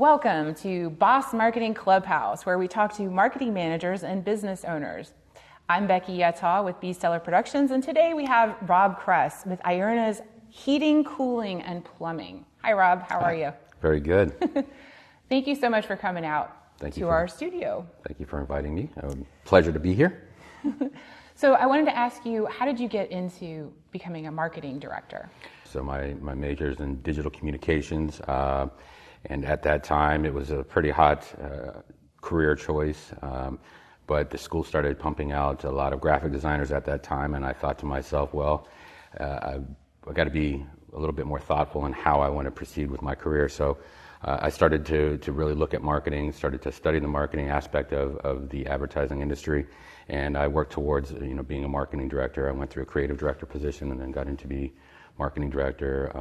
Welcome to Boss Marketing Clubhouse, where we talk to marketing managers and business owners. I'm Becky Yettaw with Stellar Productions, and today we have Rob Kress with Ierna's Heating, Cooling, and Plumbing. Hi, Rob. How are you? Very good. Thank you so much for coming out to our studio. Thank you for inviting me. Pleasure to be here. So I wanted to ask you, how did you get into becoming a marketing director? So my major is in digital communications. And at that time, it was a pretty hot career choice. But the school started pumping out a lot of graphic designers at that time. And I thought to myself, well, I've got to be a little bit more thoughtful in how I want to proceed with my career. So I started to really look at marketing, started to study the marketing aspect of the advertising industry. And I worked towards being a marketing director. I went through a creative director position and then got into the marketing director,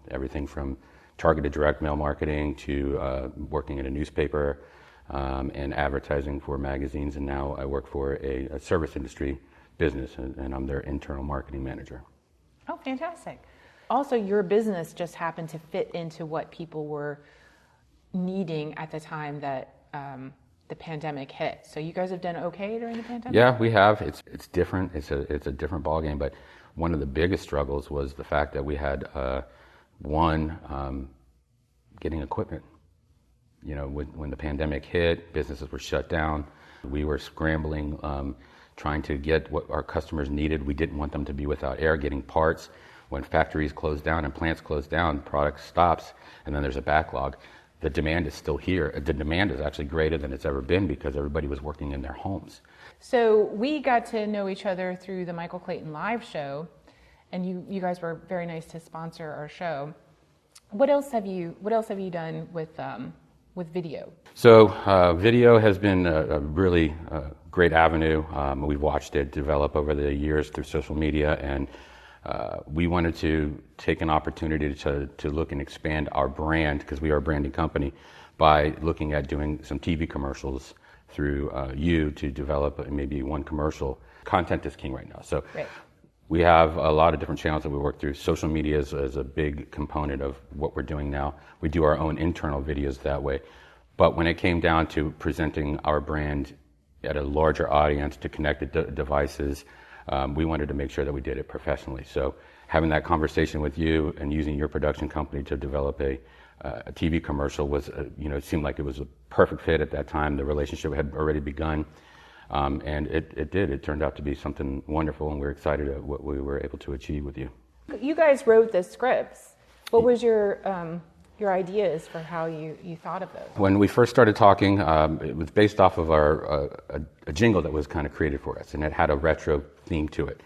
everything from targeted direct mail marketing to working in a newspaper and advertising for magazines. And now I work for a service industry business, and I'm their internal marketing manager. Oh, fantastic. Also, your business just happened to fit into what people were needing at the time that the pandemic hit. So you guys have done okay during the pandemic? Yeah, we have. It's different. It's a different ballgame. But one of the biggest struggles was the fact that we had getting equipment. When the pandemic hit, businesses were shut down. We were scrambling, trying to get what our customers needed. We didn't want them to be without air, getting parts. When factories close down and plants close down, product stops, and then there's a backlog. The demand is still here. The demand is actually greater than it's ever been because everybody was working in their homes. So we got to know each other through the Michael Clayton live show, and you guys were very nice to sponsor our show. What else have you done with video? So video has been a really great avenue. We've watched it develop over the years through social media, and we wanted to take an opportunity to look and expand our brand, because we are a branding company, by looking at doing some TV commercials through you to develop maybe one commercial. Content is king right now. So. Right. We have a lot of different channels that we work through. Social media is a big component of what we're doing now. We do our own internal videos that way. But when it came down to presenting our brand at a larger audience to connected devices, we wanted to make sure that we did it professionally. So having that conversation with you and using your production company to develop a TV commercial was, it seemed like it was a perfect fit at that time. The relationship had already begun. And it did. It turned out to be something wonderful, and we're excited at what we were able to achieve with you. You guys wrote the scripts. What was your ideas for how you thought of those? When we first started talking, it was based off of a jingle that was kind of created for us, and it had a retro theme to it.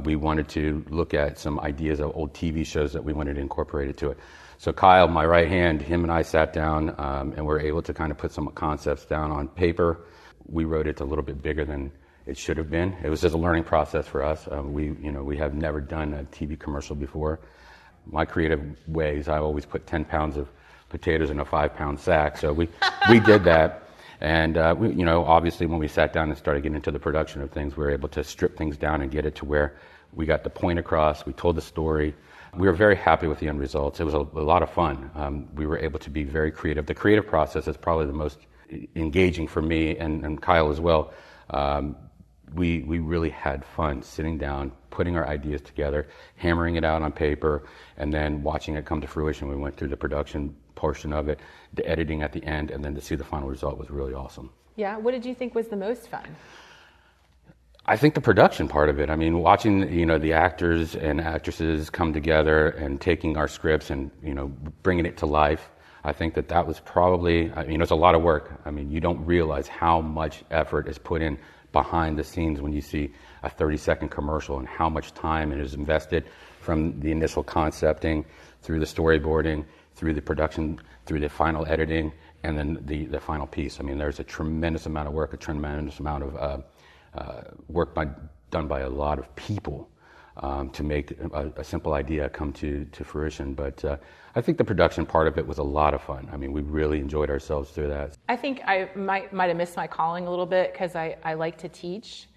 We wanted to look at some ideas of old TV shows that we wanted to incorporate into it. So Kyle, my right hand, him and I sat down, and were able to kind of put some concepts down on paper. We wrote it a little bit bigger than it should have been. It was just a learning process for us. We have never done a TV commercial before. My creative ways, I always put 10 pounds of potatoes in a 5-pound sack. So we did that. And, obviously when we sat down and started getting into the production of things, we were able to strip things down and get it to where we got the point across. We told the story. We were very happy with the end results. It was a lot of fun. We were able to be very creative. The creative process is probably the most engaging for me and Kyle as well. We really had fun sitting down, putting our ideas together, hammering it out on paper, and then watching it come to fruition. We went through the production portion of it, the editing at the end, and then to see the final result was really awesome. Yeah, what did you think was the most fun? I think the production part of it. I mean, watching the actors and actresses come together and taking our scripts and bringing it to life. I think that was probably, it's a lot of work. I mean, you don't realize how much effort is put in behind the scenes when you see a 30-second commercial and how much time it is invested from the initial concepting through the storyboarding, through the production, through the final editing, and then the final piece. I mean, there's a tremendous amount of work, a tremendous amount of work done by a lot of people to make a simple idea come to fruition. But I think the production part of it was a lot of fun. I mean, we really enjoyed ourselves through that. I think I might have missed my calling a little bit because I like to teach.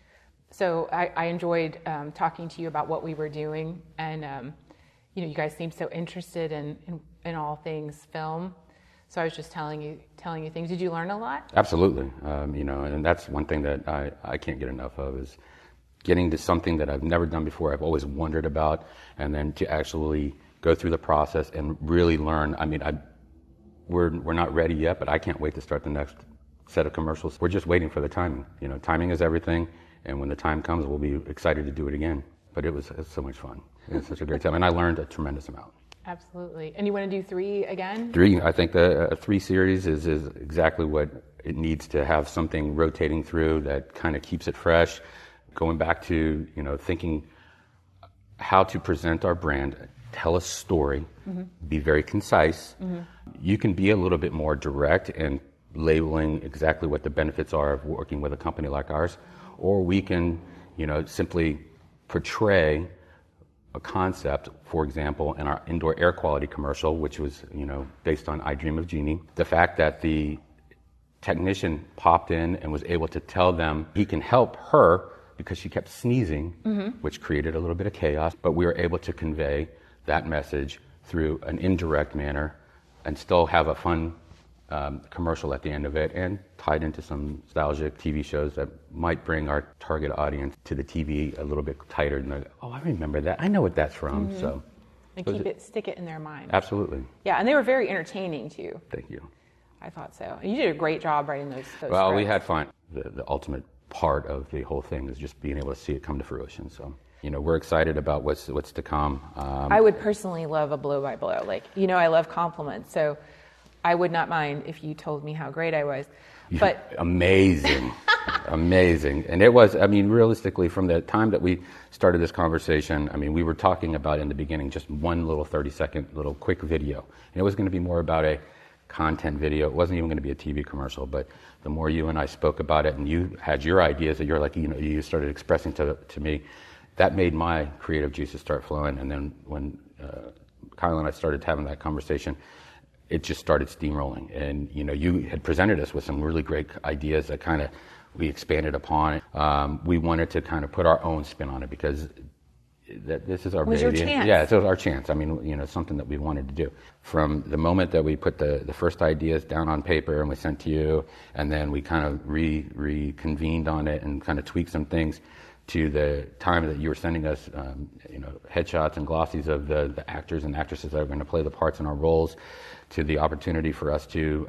So I enjoyed talking to you about what we were doing. And, you guys seem so interested in all things film. So I was just telling you things. Did you learn a lot? Absolutely. And that's one thing that I can't get enough of is getting to something that I've never done before, I've always wondered about, and then to actually go through the process and really learn. I mean, we're not ready yet, but I can't wait to start the next set of commercials. We're just waiting for the timing. Timing is everything, and when the time comes, we'll be excited to do it again. But it's so much fun. It's such a great time, and I learned a tremendous amount. Absolutely. And you want to do 3 again? 3. I think a 3 series is exactly what it needs to have, something rotating through that kind of keeps it fresh. Going back to, thinking how to present our brand, tell a story, be very concise. You can be a little bit more direct in labeling exactly what the benefits are of working with a company like ours, or we can, simply portray a concept. For example, in our indoor air quality commercial, which was, based on I Dream of Jeannie, the fact that the technician popped in and was able to tell them he can help her because she kept sneezing, which created a little bit of chaos, but we were able to convey that message through an indirect manner and still have a fun commercial at the end of it, and tied into some nostalgic TV shows that might bring our target audience to the TV a little bit tighter, and they're like, oh, I remember that. I know what that's from. So, and stick it in their mind. Absolutely. Yeah, and they were very entertaining too. Thank you. I thought so. And you did a great job writing those Well, scripts. we had fun. The ultimate part of the whole thing is just being able to see it come to fruition. So, we're excited about what's to come. I would personally love a blow by blow. I love compliments, so I would not mind if you told me how great I was. But amazing. Amazing. And it was, realistically, from the time that we started this conversation, we were talking about in the beginning just one little 30-second little quick video. And it was going to be more about a content video. It wasn't even going to be a TV commercial, but the more you and I spoke about it and you had your ideas that you're like, you started expressing to me, that made my creative juices start flowing. And then when Kyle and I started having that conversation, it just started steamrolling. And, you had presented us with some really great ideas that kind of we expanded upon. We wanted to kind of put our own spin on it because this is our baby. Your chance. Yeah, it was our chance. Something that we wanted to do. From the moment that we put the first ideas down on paper and we sent to you, and then we kind of reconvened on it and kind of tweaked some things, to the time that you were sending us, headshots and glossies of the actors and actresses that are going to play the parts in our roles, to the opportunity for us to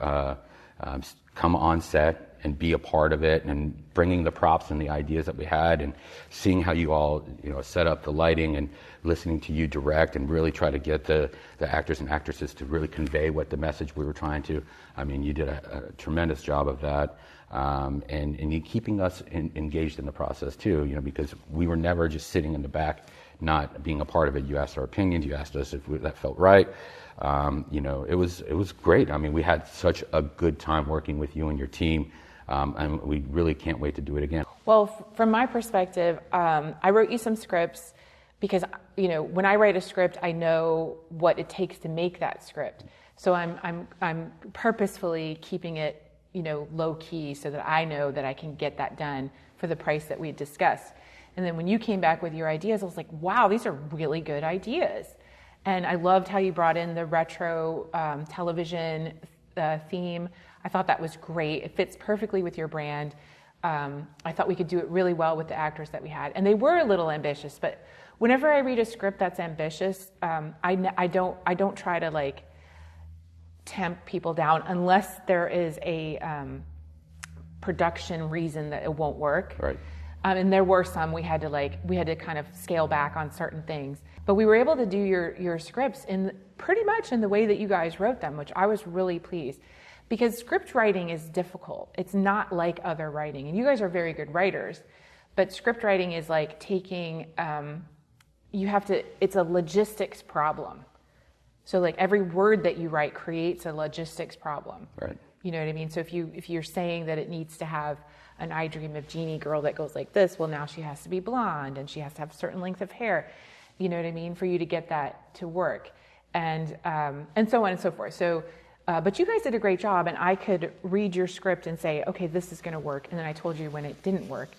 come on set and be a part of it, and bringing the props and the ideas that we had, and seeing how you all, set up the lighting, and listening to you direct and really try to get the actors and actresses to really convey what the message we were trying to. You did a tremendous job of that. And you keeping us engaged in the process too, because we were never just sitting in the back, not being a part of it. You asked our opinions, you asked us if that felt right. It was great. We had such a good time working with you and your team, and we really can't wait to do it again. Well, from my perspective, I wrote you some scripts because, when I write a script, I know what it takes to make that script. So I'm purposefully keeping it low key so that I know that I can get that done for the price that we discussed. And then when you came back with your ideas, I was like, wow, these are really good ideas. And I loved how you brought in the retro television theme. I thought that was great. It fits perfectly with your brand. I thought we could do it really well with the actors that we had. And they were a little ambitious, but whenever I read a script that's ambitious, I don't try to tempt people down unless there is a production reason that it won't work. Right. And there were some we had to kind of scale back on certain things, but we were able to do your scripts in pretty much in the way that you guys wrote them, which I was really pleased, because script writing is difficult. It's not like other writing, and you guys are very good writers, but script writing is like taking it's a logistics problem. So every word that you write creates a logistics problem. Right. You know what I mean? So if you're saying that it needs to have an I Dream of Jeannie girl that goes like this, well, now she has to be blonde and she has to have a certain length of hair. You know what I mean? For you to get that to work, and so on and so forth. So, but you guys did a great job, and I could read your script and say, okay, this is going to work, and then I told you when it didn't work,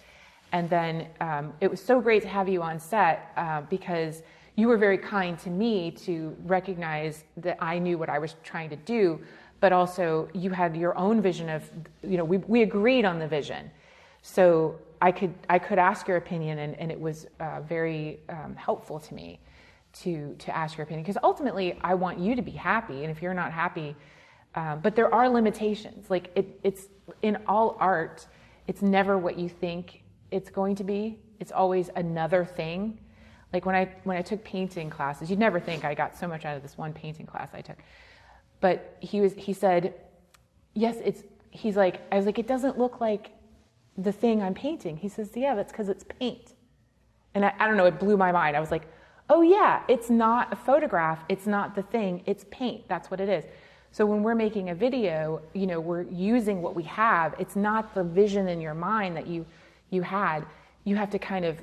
and then it was so great to have you on set because you were very kind to me to recognize that I knew what I was trying to do, but also you had your own vision of, we agreed on the vision. So I could ask your opinion, and it was very helpful to me to ask your opinion, because ultimately I want you to be happy, and if you're not happy, but there are limitations. Like it's in all art, it's never what you think it's going to be. It's always another thing. Like when I took painting classes, you'd never think I got so much out of this one painting class I took. But he said, yes, he's like, I was like, it doesn't look like the thing I'm painting. He says, yeah, that's because it's paint. And I don't know, it blew my mind. I was like, oh yeah, it's not a photograph. It's not the thing. It's paint. That's what it is. So when we're making a video, we're using what we have. It's not the vision in your mind that you had. You have to kind of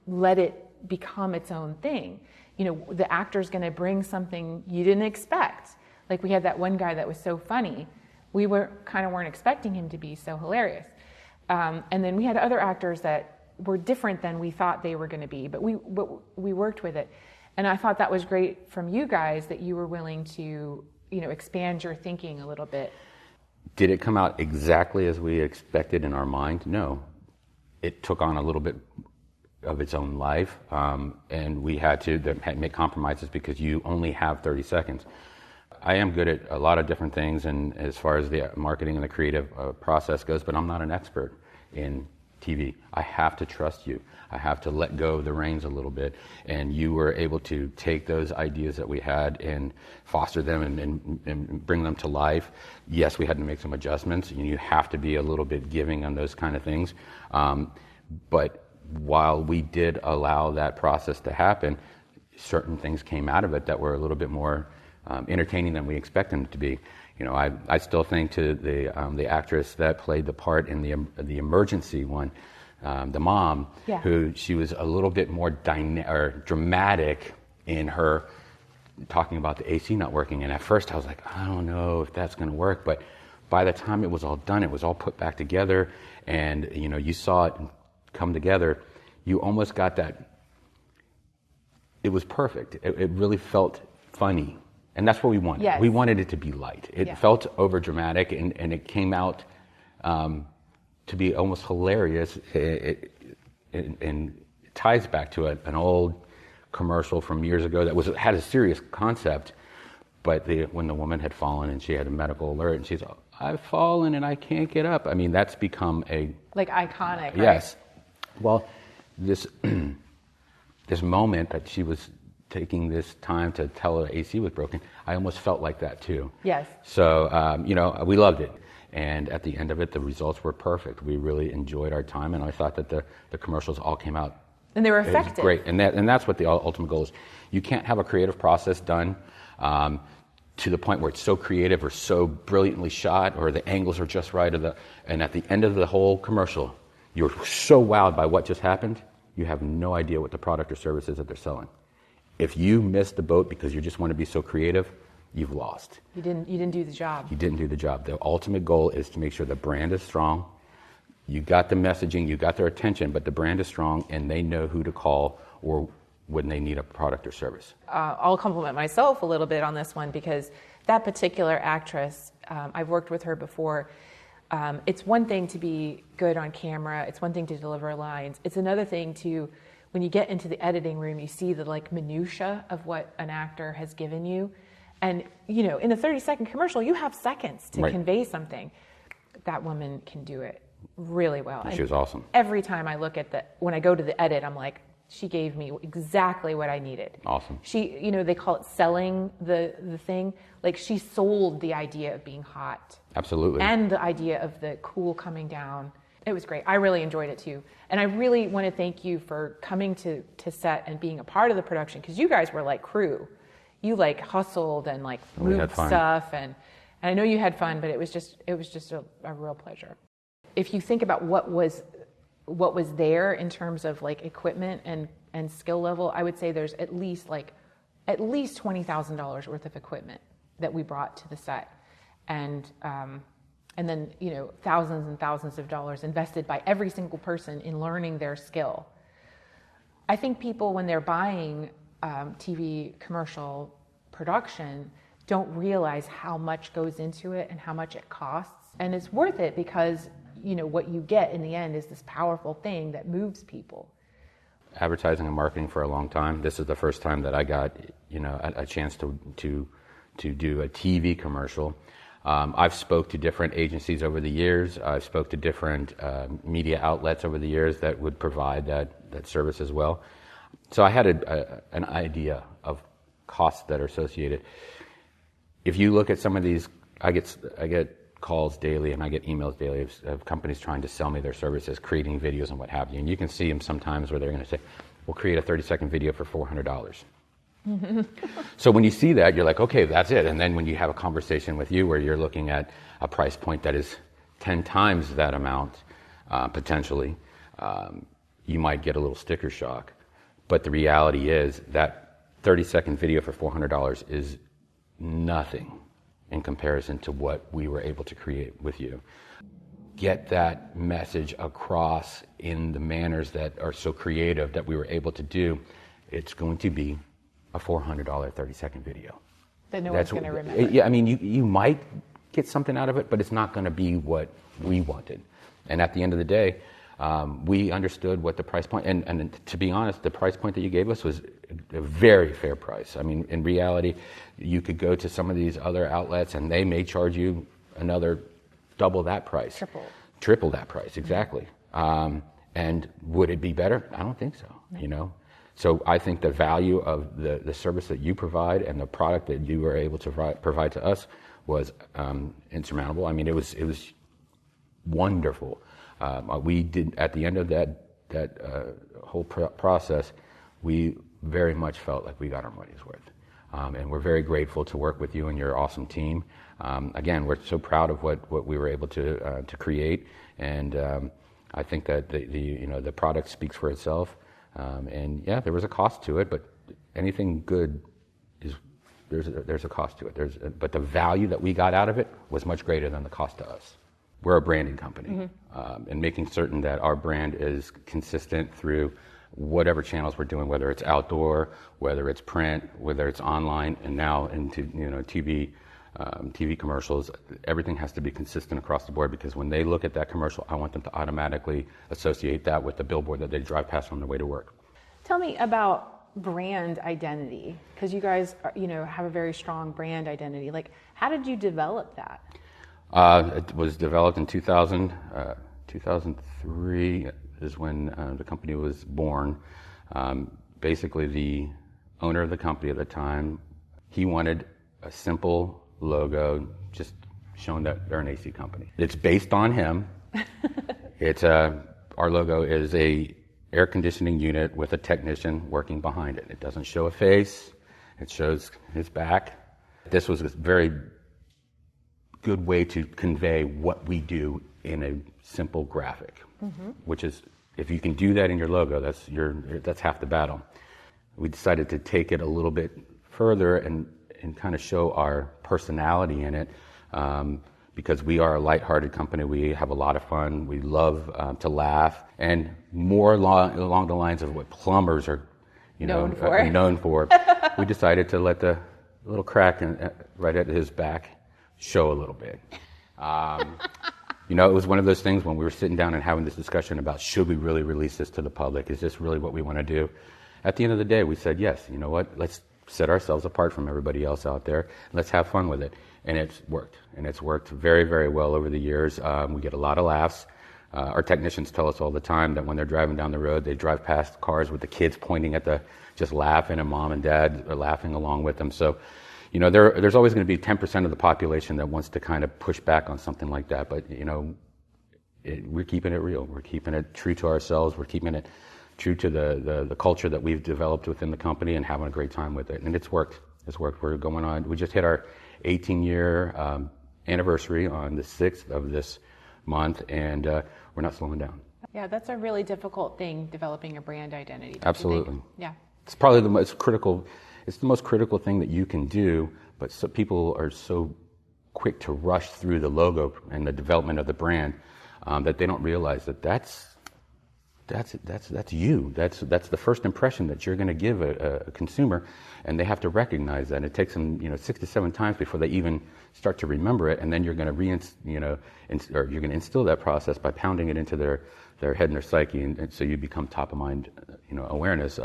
let it become its own thing. The actor's going to bring something you didn't expect. Like we had that one guy that was so funny. We weren't expecting him to be so hilarious. And then we had other actors that were different than we thought they were going to be, but we worked with it. And I thought that was great from you guys, that you were willing to, expand your thinking a little bit. Did it come out exactly as we expected in our mind? No. It took on a little bit of its own life, and we had to make compromises because you only have 30 seconds. I am good at a lot of different things, and as far as the marketing and the creative process goes, but I'm not an expert in TV. I have to trust you. I have to let go of the reins a little bit, and you were able to take those ideas that we had and foster them and bring them to life. Yes, we had to make some adjustments, and you have to be a little bit giving on those kind of things. But while we did allow that process to happen, certain things came out of it that were a little bit more entertaining than we expected them to be. I still think to the actress that played the part in the emergency one, the mom, yeah. who she was a little bit more dramatic in her talking about the AC not working. And at first I was like, I don't know if that's going to work. But by the time it was all done, it was all put back together, and you saw it come together. You almost got that. It was perfect. It really felt funny. And that's what we wanted. Yes. We wanted it to be light. It felt over dramatic, and it came out to be almost hilarious. It ties back to an old commercial from years ago that had a serious concept, but when the woman had fallen and she had a medical alert, and she's, I've fallen and I can't get up. I mean, that's become iconic. Right? Yes. Well, this moment that she was taking this time to tell her AC was broken, I almost felt like that too. Yes. So, we loved it. And at the end of it, the results were perfect. We really enjoyed our time, and I thought that the commercials all came out. And they were effective. Great. And that's what the ultimate goal is. You can't have a creative process done to the point where it's so creative or so brilliantly shot, or the angles are just right, and at the end of the whole commercial, you're so wowed by what just happened, you have no idea what the product or service is that they're selling. If you miss the boat because you just want to be so creative, you've lost. You didn't do the job. You didn't do the job. The ultimate goal is to make sure the brand is strong. You got the messaging, you got their attention, but the brand is strong, and they know who to call or when they need a product or service. I'll compliment myself a little bit on this one, because that particular actress, I've worked with her before. It's one thing to be good on camera. It's one thing to deliver lines. It's another thing to, when you get into the editing room, you see the minutia of what an actor has given you. And, in a 30-second commercial, you have seconds to convey something. That woman can do it really well. She was awesome. Every time I look at when I go to the edit, I'm like, she gave me exactly what I needed. Awesome. She, they call it selling the thing. Like, she sold the idea of being hot. Absolutely. And the idea of the cool coming down. It was great. I really enjoyed it too. And I really want to thank you for coming to set and being a part of the production, because you guys were like crew. You hustled and moved stuff, and I know you had fun, but it was just a real pleasure. If you think about what was there in terms of equipment and skill level, I would say there's at least $20,000 worth of equipment that we brought to the set, and then thousands and thousands of dollars invested by every single person in learning their skill. I think people, when they're buying TV commercial production, don't realize how much goes into it and how much it costs. And it's worth it because, what you get in the end is this powerful thing that moves people. Advertising and marketing for a long time. This is the first time that I got, a chance to do a TV commercial. I've spoke to different agencies over the years. I've spoke to different media outlets over the years that would provide that service as well. So I had an idea of costs that are associated. If you look at some of these, I get calls daily and I get emails daily of companies trying to sell me their services, creating videos and what have you. And you can see them sometimes where they're going to say, we'll create a 30-second video for $400. So when you see that, you're like, okay, that's it. And then when you have a conversation with you where you're looking at a price point that is 10 times that amount, potentially, you might get a little sticker shock. But the reality is that 30-second video for $400 is nothing in comparison to what we were able to create with you. Get that message across in the manners that are so creative that we were able to do. It's going to be a $400 30-second video. That no one's going to remember. Yeah, I mean, you might get something out of it, but it's not going to be what we wanted. And at the end of the day, we understood what the price point, and to be honest, the price point that you gave us was a very fair price. I mean, in reality, you could go to some of these other outlets and they may charge you another double that price. Triple that price, exactly. And would it be better? I don't think so, No. So I think the value of the service that you provide and the product that you were able to provide to us was insurmountable. I mean, it was wonderful. We did, at the end of that whole process, we very much felt like we got our money's worth. And we're very grateful to work with you and your awesome team. Again, we're so proud of what we were able to create, and I think that the product speaks for itself. And yeah, there was a cost to it, but anything good there's a cost to it. But the value that we got out of it was much greater than the cost to us. We're a branding company, and making certain that our brand is consistent through whatever channels we're doing, whether it's outdoor, whether it's print, whether it's online, and now into TV commercials. Everything has to be consistent across the board, because when they look at that commercial, I want them to automatically associate that with the billboard that they drive past on their way to work. Tell me about brand identity, because you guys have a very strong brand identity. Like, how did you develop that? It was developed in 2003 is when the company was born. Basically, the owner of the company at the time, he wanted a simple logo, just showing that they're an AC company. It's based on him. It's our logo is a air conditioning unit with a technician working behind it. It doesn't show a face. It shows his back. This was a very good way to convey what we do in a simple graphic, which is, if you can do that in your logo, that's half the battle. We decided to take it a little bit further and kind of show our personality in it, because we are a lighthearted company. We have a lot of fun. We love to laugh, and more along the lines of what plumbers are, known for. We decided to let the little crack right at his back show a little bit. It was one of those things when we were sitting down and having this discussion about, should we really release this to the public? Is this really what we want to do? At the end of the day, we said, yes, you know what? Let's set ourselves apart from everybody else out there. Let's have fun with it. And it's worked. And it's worked very, very well over the years. We get a lot of laughs. Our technicians tell us all the time that when they're driving down the road, they drive past cars with the kids pointing at just laughing, and mom and dad are laughing along with them. So, there's always going to be 10% of the population that wants to kind of push back on something like that. But, we're keeping it real. We're keeping it true to ourselves. We're keeping it true to the culture that we've developed within the company, and having a great time with it. And it's worked. It's worked. We're going on. We just hit our 18-year anniversary on the 6th of this month, and we're not slowing down. Yeah, that's a really difficult thing, developing a brand identity. Absolutely. Yeah. It's probably the most critical. It's the most critical thing that you can do, but people are so quick to rush through the logo and the development of the brand that they don't realize that that's that's you. That's the first impression that you're going to give a consumer, and they have to recognize that. And it takes them 6 to 7 times before they even start to remember it, and then you're going to or you're going to instill that process by pounding it into their head and their psyche, and so you become top of mind awareness.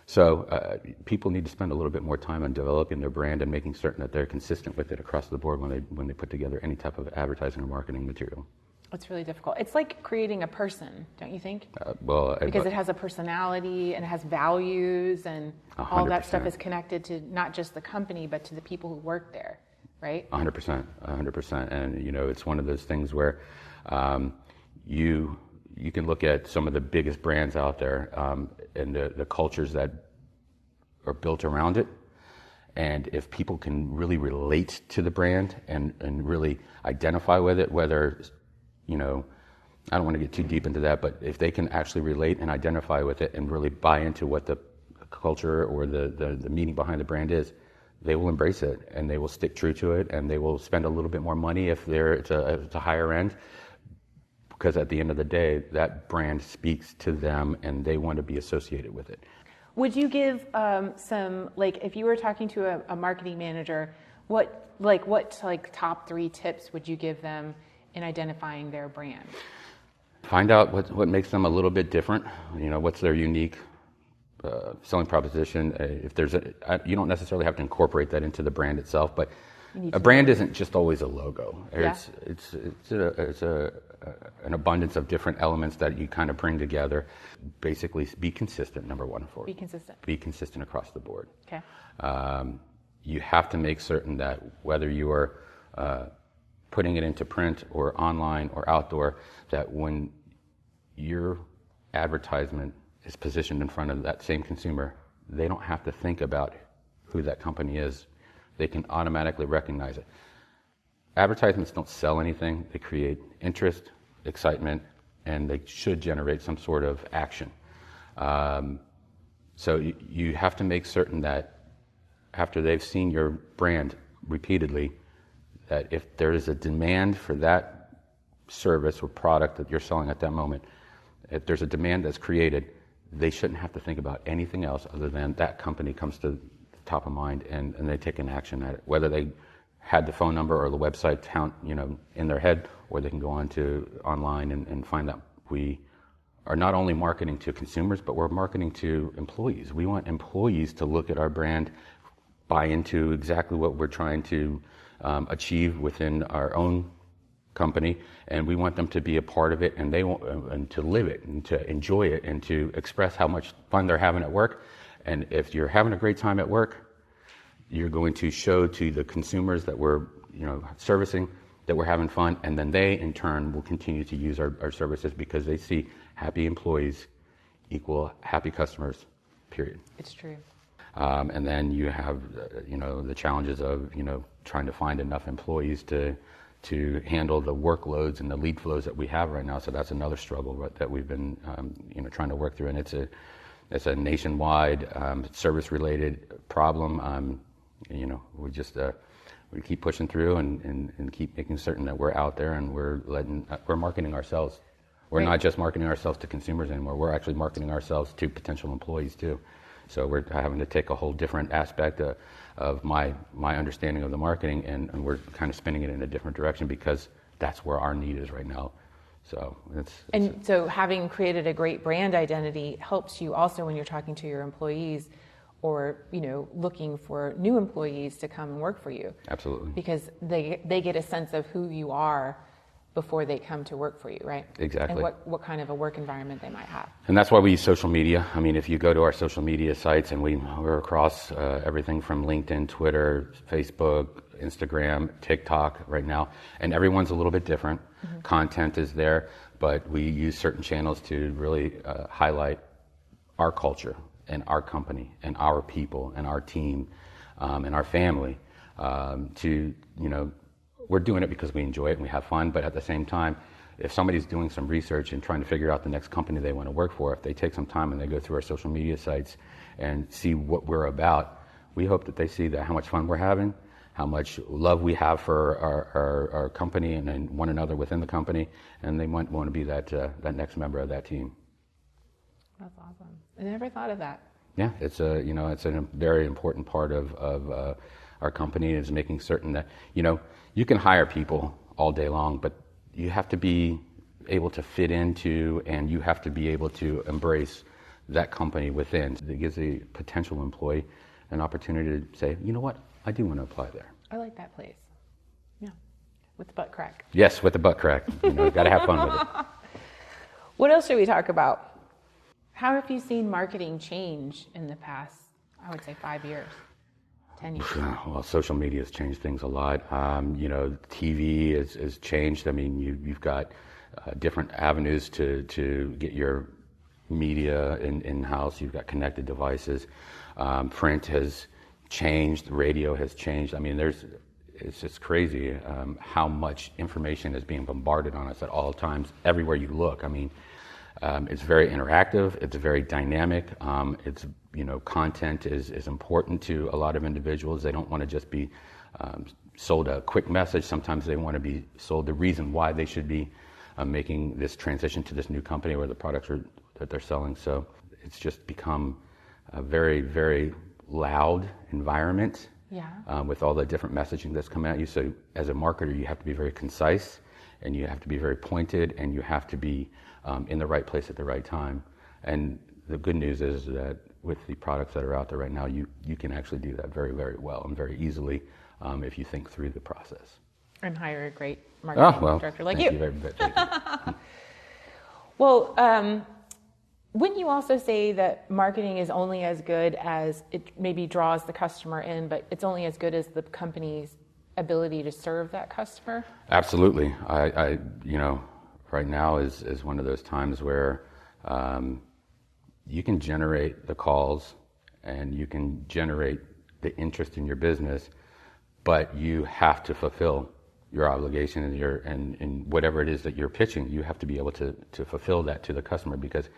So people need to spend a little bit more time on developing their brand and making certain that they're consistent with it across the board when they put together any type of advertising or marketing material. It's really difficult. It's like creating a person, don't you think? Because it has a personality and it has values, and 100%. All that stuff is connected to not just the company but to the people who work there, right? 100%. And it's one of those things where you can look at some of the biggest brands out there and the cultures that are built around it. And if people can really relate to the brand and really identify with it, whether, I don't want to get too deep into that, but if they can actually relate and identify with it and really buy into what the culture or the meaning behind the brand is, they will embrace it and they will stick true to it, and they will spend a little bit more money if it's a higher end. Because at the end of the day, that brand speaks to them and they want to be associated with it. Would you give if you were talking to a marketing manager, what top 3 tips would you give them in identifying their brand? Find out what makes them a little bit different. What's their unique selling proposition. If there's you don't necessarily have to incorporate that into the brand itself, but a brand isn't just always a logo. It's an abundance of different elements that you kind of bring together. Basically, be consistent, number one. Be consistent across the board. Okay. You have to make certain that whether you are putting it into print or online or outdoor, that when your advertisement is positioned in front of that same consumer, they don't have to think about who that company is. They can automatically recognize it. Advertisements don't sell anything. They create interest, excitement, and they should generate some sort of action. So you have to make certain that after they've seen your brand repeatedly, that if there is a demand for that service or product that you're selling at that moment, if there's a demand that's created, they shouldn't have to think about anything else other than that company comes to the top of mind and they take an action at it. Whether they had the phone number or the website in their head, or they can go online and find that we are not only marketing to consumers, but we're marketing to employees. We want employees to look at our brand, buy into exactly what we're trying to achieve within our own company, and we want them to be a part of it, and and to live it, and to enjoy it, and to express how much fun they're having at work. And if you're having a great time at work, you're going to show to the consumers that we're servicing that we're having fun, and then they in turn will continue to use our services because they see happy employees equal happy customers, period. It's true. And then you have the challenges of trying to find enough employees to handle the workloads and the lead flows that we have right now. So that's another struggle that we've been trying to work through, and it's a nationwide service-related problem. We keep pushing through and keep making certain that we're out there and we're marketing ourselves. We're not just marketing ourselves to consumers anymore. We're actually marketing ourselves to potential employees too. So we're having to take a whole different aspect of my understanding of the marketing, and we're kind of spinning it in a different direction because that's where our need is right now. So so having created a great brand identity helps you also when you're talking to your employees, or looking for new employees to come and work for you. Absolutely. Because they get a sense of who you are before they come to work for you, right? Exactly. And what kind of a work environment they might have. And that's why we use social media. I mean, if you go to our social media sites, and we're across everything from LinkedIn, Twitter, Facebook, Instagram, TikTok right now, and everyone's a little bit different. Mm-hmm. Content is there, but we use certain channels to really highlight our culture and our company and our people and our team and our family we're doing it because we enjoy it and we have fun, but at the same time, if somebody's doing some research and trying to figure out the next company they want to work for, if they take some time and they go through our social media sites and see what we're about, we hope that they see that how much fun we're having, how much love we have for our company and one another within the company, and they might want to be that next member of that team. That's awesome. I never thought of that. Yeah, it's a very important part of our company is making certain that, you can hire people all day long, but you have to be able to fit into, and you have to be able to embrace that company within. It gives a potential employee an opportunity to say, you know what, I do want to apply there. I like that place. Yeah, with the butt crack. Yes, with the butt crack. Got to have fun with it. What else should we talk about? How have you seen marketing change in the past, I would say 5 years, 10 years? Well, social media has changed things a lot. TV has changed. I mean, you've got different avenues to get your media in-house. You've got connected devices. Print has changed. Radio has changed. I mean, it's just crazy how much information is being bombarded on us at all times, everywhere you look. I mean, it's very interactive. It's very dynamic. Content is important to a lot of individuals. They don't want to just be sold a quick message. Sometimes they want to be sold the reason why they should be making this transition to this new company or the products that they're selling. So it's just become a very, very loud environment. Yeah. With all the different messaging that's coming at you. So as a marketer, you have to be very concise, and you have to be very pointed, and you have to be in the right place at the right time. And the good news is that with the products that are out there right now, you can actually do that very, very well and very easily if you think through the process. And hire a great marketing director like you. Thank you very much. Thank you. Well, wouldn't you also say that marketing is only as good as it maybe draws the customer in, but it's only as good as the company's ability to serve that customer? Absolutely. I right now is one of those times where you can generate the calls and you can generate the interest in your business, but you have to fulfill your obligation and whatever it is that you're pitching. You have to be able to fulfill that to the customer, because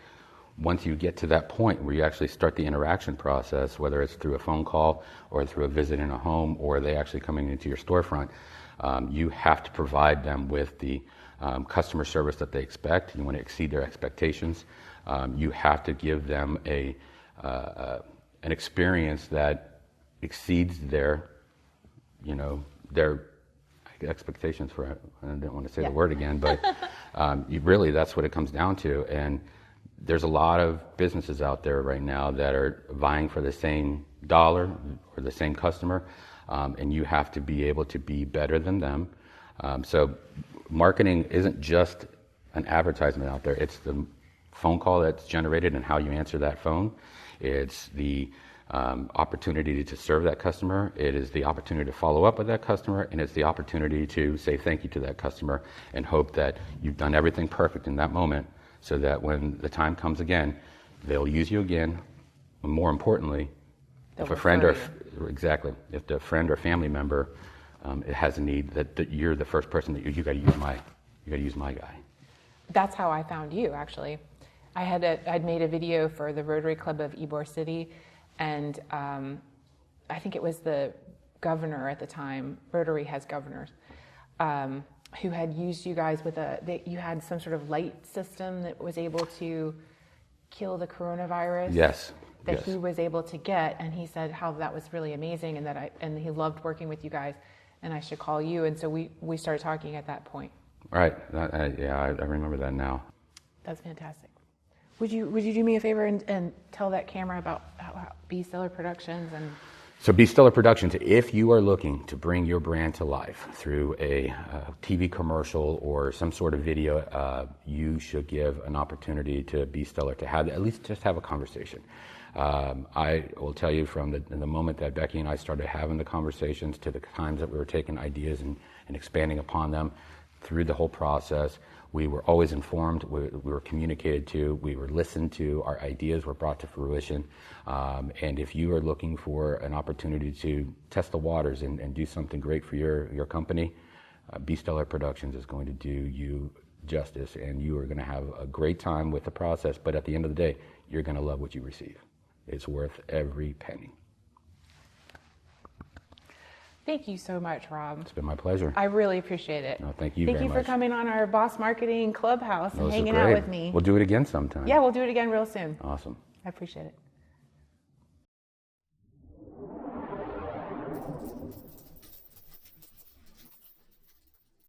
once you get to that point where you actually start the interaction process, whether it's through a phone call or through a visit in a home or they actually coming into your storefront, you have to provide them with the customer service that they expect. You want to exceed their expectations. You have to give them an experience that exceeds their expectations for, I didn't want to say the word again, but really that's what it comes down to. And there's a lot of businesses out there right now that are vying for the same dollar or the same customer, and you have to be able to be better than them. So marketing isn't just an advertisement out there. It's the phone call that's generated and how you answer that phone. It's the opportunity to serve that customer. It is the opportunity to follow up with that customer, and it's the opportunity to say thank you to that customer and hope that you've done everything perfect in that moment, so that when the time comes again, they'll use you again. And more importantly, if a friend if the friend or family member it has a need, that you're the first person that you got to use my guy. That's how I found you, actually. I'd made a video for the Rotary Club of Ybor City, and I think it was the governor at the time. Rotary has governors. Who had used you guys with you had some sort of light system that was able to kill the coronavirus. Yes. That he was able to get, and he said how that was really amazing, and he loved working with you guys, and I should call you, and so we started talking at that point. Right. I remember that now. That's fantastic. Would you do me a favor and tell that camera about how B Stellar Productions and... So B Stellar Productions, if you are looking to bring your brand to life through a TV commercial or some sort of video, you should give an opportunity to B Stellar to have at least just have a conversation. I will tell you from the moment that Becky and I started having the conversations to the times that we were taking ideas and expanding upon them through the whole process, we were always informed, we were communicated to, we were listened to, our ideas were brought to fruition. And if you are looking for an opportunity to test the waters and do something great for your company, B Stellar Productions is going to do you justice, and you are going to have a great time with the process. But at the end of the day, you're going to love what you receive. It's worth every penny. Thank you so much, Rob. It's been my pleasure. I really appreciate it. No, thank you Thank very you much. for coming on our Boss Marketing Clubhouse and This was hanging out great. with me. We'll do it again sometime. Yeah, we'll do it again real soon. Awesome. I appreciate it.